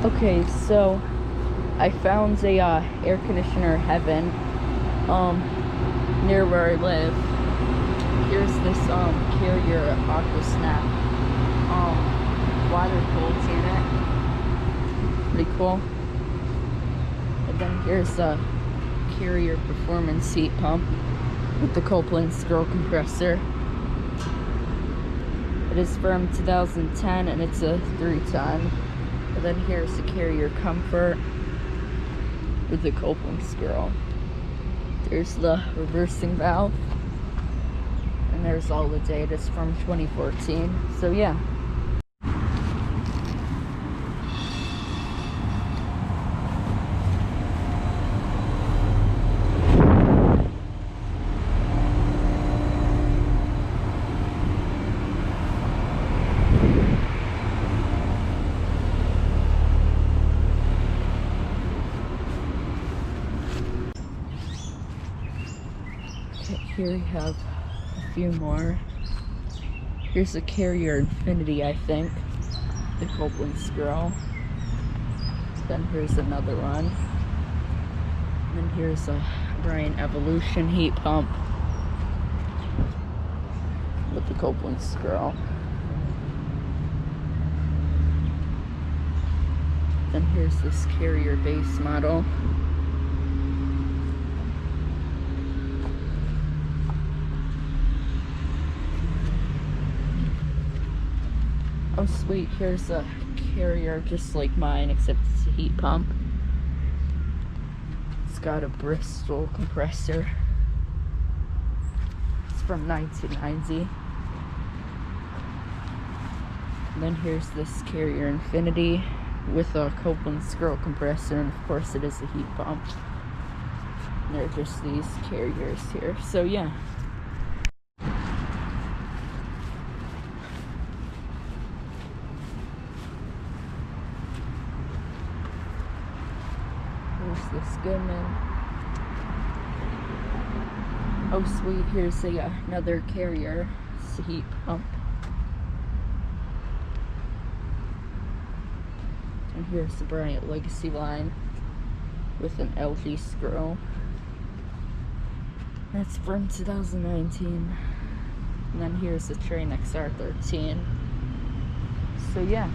Okay, so I found a air conditioner heaven near where I live. Here's this Carrier Aqua Snap water cooled unit. Pretty cool. And then here's a Carrier Performance heat pump with the Copeland scroll compressor. It is from 2010 and it's a 3-ton. And then here's the Carrier Comfort with the Copeland scroll. There's the reversing valve. And there's all the data. It's from 2014. So yeah. Here we have a few more. Here's a Carrier Infinity, I think. The Copeland scroll. Then here's another one. And then here's a Brian Evolution heat pump with the Copeland scroll. Then here's this Carrier base model. Oh sweet, here's a Carrier just like mine, except it's a heat pump. It's got a Bristol compressor. It's from 1990. And then here's this Carrier Infinity with a Copeland scroll compressor, and of course it is a heat pump. And they're just these Carriers here. So yeah. Here's this Goodman. Oh sweet, here's another Carrier heat pump. And here's the Bryant Legacy line with an LG scroll. That's from 2019. And then here's the Train XR13. So yeah.